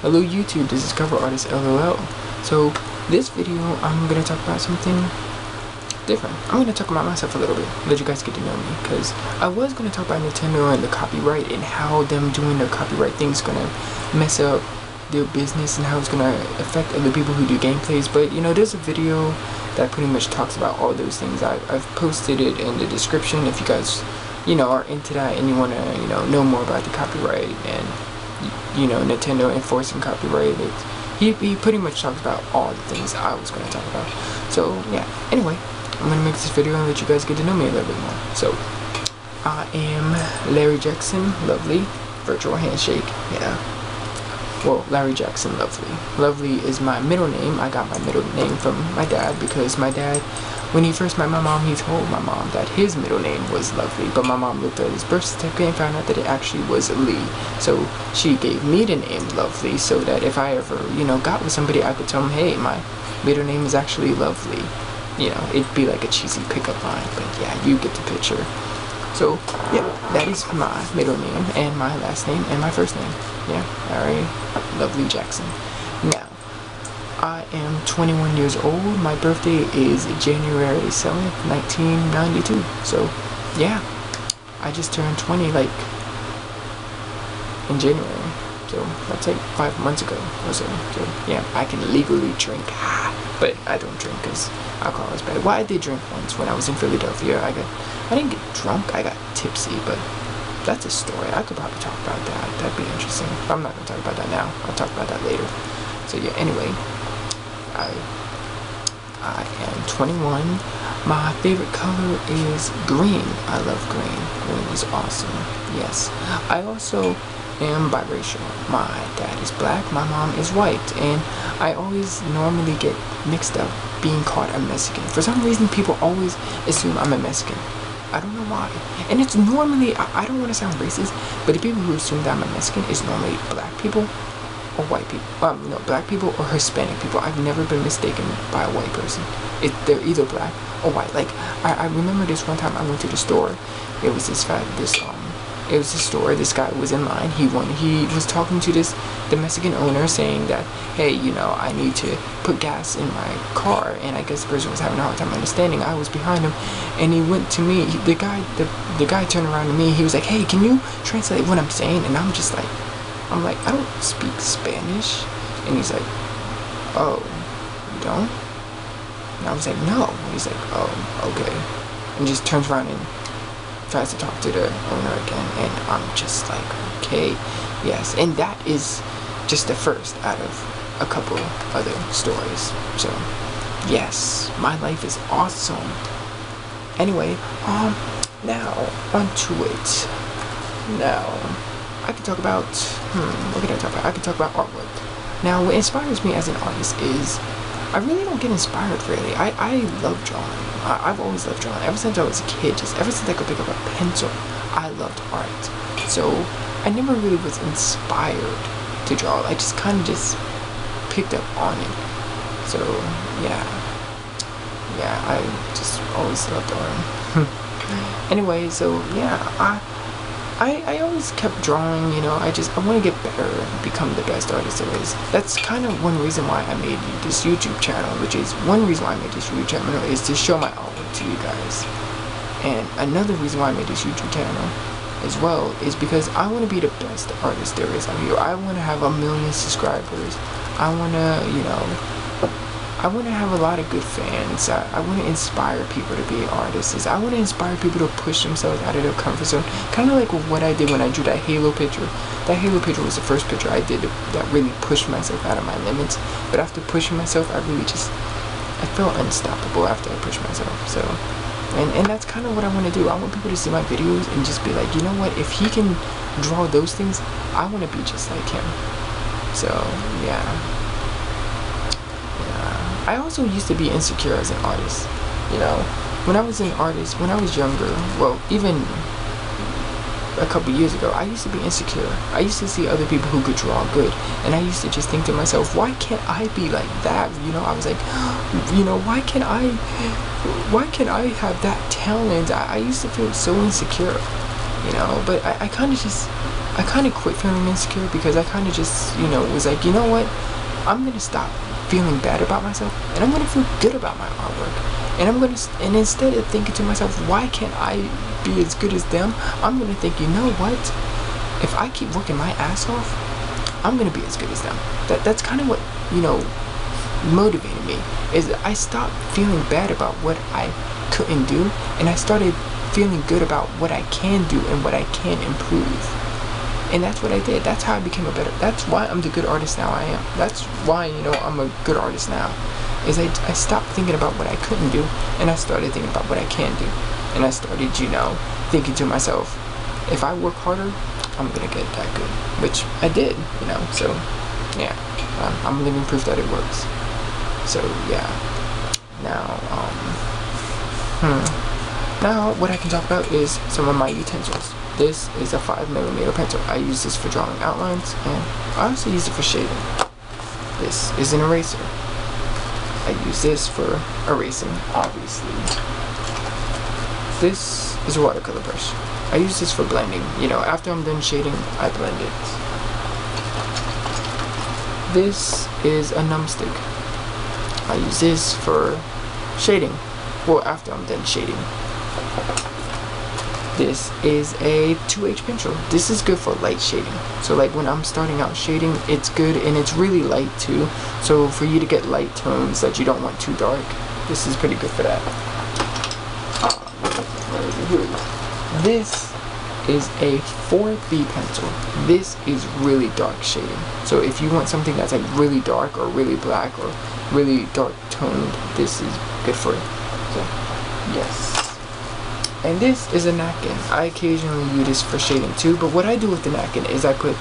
Hello YouTube, this is Cover Artist LOL. So this video I'm gonna talk about something different. I'm gonna talk about myself a little bit, let you guys get to know me, because I was gonna talk about Nintendo and the copyright and how them doing the copyright thing's gonna mess up their business and how it's gonna affect other people who do gameplays. But you know, there's a video that pretty much talks about all those things. I've posted it in the description if you guys are into that and you want to know more about the copyright and Nintendo enforcing copyright. He pretty much talks about all the things I was going to talk about. So yeah, anyway, I'm going to make this video and let you guys get to know me a little bit more. So I am Larry Jackson Lovely, virtual handshake. Yeah, well, Larry Jackson Lovely. Lovely is my middle name. I got my middle name from my dad because my dad, when he first met my mom, he told my mom that his middle name was Lovely, but my mom looked at his birth certificate and found out that it actually was Lee. So she gave me the name Lovely so that if I ever, got with somebody, I could tell them, hey, my middle name is actually Lovely. It'd be like a cheesy pickup line, but yeah, you get the picture. So, yep, that is my middle name and my last name and my first name. Yeah, alright, Lovely Jackson. Now, I am 21 years old. My birthday is January 7th, 1992. So, yeah, I just turned 20 like in January. So that's like 5 months ago or so. So yeah, I can legally drink, but I don't drink because alcohol is bad. Well, I did drink once when I was in Philadelphia. I didn't get drunk. I got tipsy, but that's a story. I could probably talk about that. That'd be interesting. But I'm not gonna talk about that now. I'll talk about that later. So yeah, anyway. I am 21. My favorite color is green. I love green. Green is awesome. Yes. I also am biracial. My dad is black, my mom is white, and I always normally get mixed up being called a Mexican. For some reason, people always assume I'm a Mexican. I don't know why. And it's normally, I don't want to sound racist, but the people who assume that I'm a Mexican is normally black people or white people. No, black people or Hispanic people. I've never been mistaken by a white person. They're either black or white. Like, I remember this one time I went to the store. It was this store. This guy was in line. He was talking to the Mexican owner, saying that, hey, I need to put gas in my car, and I guess the person was having a hard time understanding. I was behind him, and he went to me. The guy turned around to me. He was like, hey, can you translate what I'm saying? And I'm like, I don't speak Spanish. And he's like, oh, you don't? And I was like, no. And he's like, oh, okay. And just turns around and tries to talk to the owner again, and I'm just like, okay, yes. And that is just the first out of a couple other stories. So yes, my life is awesome. Anyway, now onto it. Now I can talk about what can I talk about? I can talk about artwork. Now, what inspires me as an artist is I really don't get inspired, really. I love drawing. I've always loved drawing. Ever since I was a kid, ever since I could pick up a pencil, I loved art. So I never really was inspired to draw. I just kind of just picked up on it. So yeah, I just always loved art. Anyway, so yeah, I always kept drawing, I want to get better and become the best artist there is. That's kind of one reason why I made this YouTube channel, one reason why I made this YouTube channel is to show my artwork to you guys. And another reason why I made this YouTube channel as well is because I want to be the best artist there is out here. I want to have 1 million subscribers. I want to have a lot of good fans. I want to inspire people to be artists. I want to inspire people to push themselves out of their comfort zone. Kind of like what I did when I drew that Halo picture. That Halo picture was the first picture I did that really pushed myself out of my limits. But after pushing myself, I felt unstoppable after I pushed myself. So, and that's kind of what I want to do. I want people to see my videos and just be like, you know what? If he can draw those things, I want to be just like him. So, yeah. I also used to be insecure as an artist. When I was an artist, when I was younger, well, even a couple years ago, I used to be insecure. I used to see other people who could draw good, and I used to just think to myself, why can't I be like that? I was like, why can't I have that talent? I used to feel so insecure, but I kind of just I kind of quit feeling insecure because I kind of just, you know, was like, you know what, I'm gonna stop feeling bad about myself and I'm gonna feel good about my artwork. And instead of thinking to myself, why can't I be as good as them, I'm gonna think, you know what, if I keep working my ass off, I'm gonna be as good as them. That's kind of what, you know, motivated me, is I stopped feeling bad about what I couldn't do, and I started feeling good about what I can do and what I can improve. And that's what I did. That's how I became a better, that's why I'm the good artist now I am. That's why, you know, I'm a good artist now, is I stopped thinking about what I couldn't do and I started thinking about what I can do. And I started, you know, thinking to myself, if I work harder, I'm gonna get that good, which I did, you know. So yeah, I'm living proof that it works. So yeah, now now what I can talk about is some of my utensils. This is a 5mm pencil. I use this for drawing outlines, and I also use it for shading. This is an eraser. I use this for erasing, obviously. This is a watercolor brush. I use this for blending. You know, after I'm done shading, I blend it. This is a numbstick. I use this for shading. Well, after I'm done shading. This is a 2H pencil. This is good for light shading. So like when I'm starting out shading, it's good, and it's really light too. So for you to get light tones that you don't want too dark, this is pretty good for that. This is a 4B pencil. This is really dark shading. So if you want something that's like really dark or really black or really dark toned, this is good for it. So yes. And this is a napkin. I occasionally use this for shading too, but what I do with the napkin is I put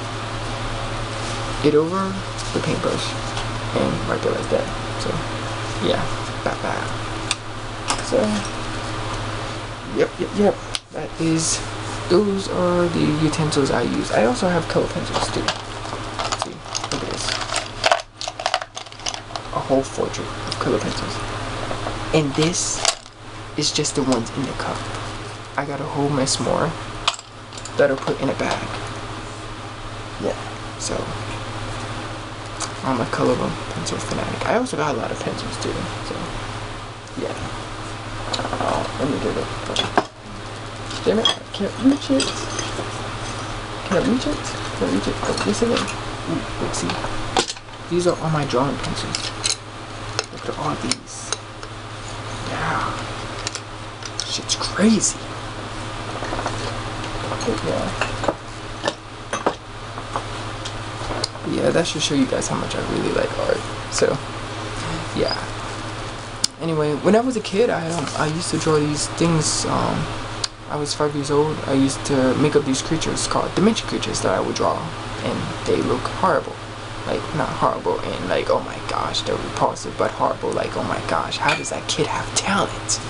it over the paintbrush and right there like that. So yeah, so yep. Those are the utensils I use. I also have color pencils too. Let's see, look at this. A whole fortress of color pencils. And this is just the ones in the cup. I got a whole mess more that are put in a bag. Yeah, so I'm a color pencil fanatic. I also got a lot of pencils too, so yeah. Let me get it. Damn it, I can't reach it. Can I reach it? Can I reach it? Oh, this again. Ooh, let's see. These are all my drawing pencils. Look at all these. Yeah. Shit's crazy. Yeah, that should show you guys how much I really like art. So, yeah. Anyway, when I was a kid, I used to draw these things. I was 5 years old. I used to make up these creatures called dimension creatures that I would draw, and they look horrible. Like, not horrible and like, oh my gosh, they're repulsive, but horrible. Like, oh my gosh, how does that kid have talent?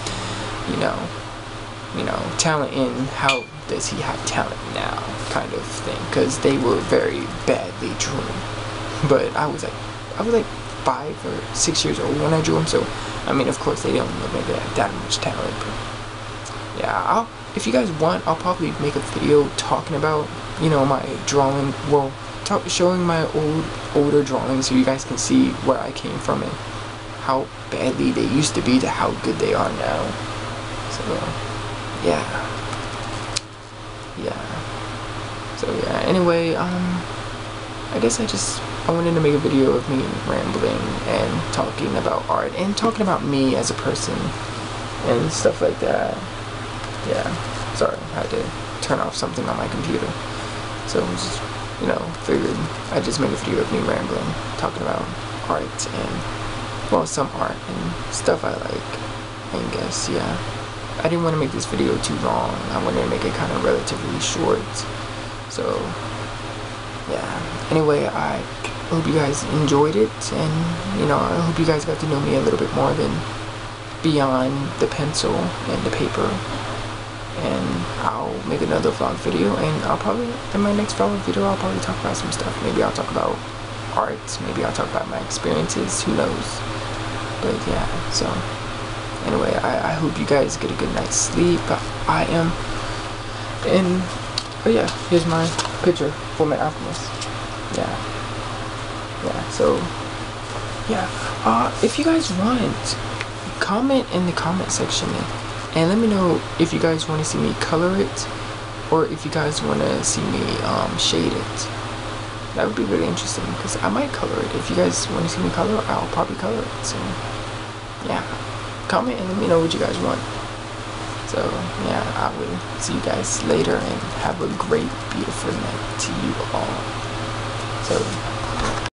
You know, talent in how does he have talent now, kind of thing, because they were very badly drawn. But I was like 5 or 6 years old when I drew them, so I mean, of course they don't look like they have that much talent. But yeah, if you guys want, I'll probably make a video talking about, you know, my drawing, well, showing my older drawings so you guys can see where I came from and how badly they used to be to how good they are now. So yeah. So yeah, anyway, I guess I wanted to make a video of me rambling and talking about art and talking about me as a person and stuff like that. Yeah, sorry, I had to turn off something on my computer. So I just, you know, figured I'd just make a video of me rambling, talking about art and, well, some art and stuff I like, I guess, yeah. I didn't want to make this video too long. I wanted to make it kind of relatively short. So, yeah. Anyway, I hope you guys enjoyed it, and, you know, I hope you guys got to know me a little bit more than beyond the pencil and the paper. And I'll make another vlog video, and I'll probably, in my next vlog video, I'll probably talk about some stuff. Maybe I'll talk about art, maybe I'll talk about my experiences, who knows. But yeah, so anyway, I hope you guys get a good night's sleep. I am in Oh yeah, here's my picture for my Alchemist. Yeah. Yeah, so yeah. If you guys want, comment in the comment section and let me know if you guys want to see me color it or if you guys want to see me shade it. That would be really interesting because I might color it. If you guys want to see me color, I'll probably color it. So yeah, comment and let me know what you guys want. So yeah, I will see you guys later and have a great, beautiful night to you all. So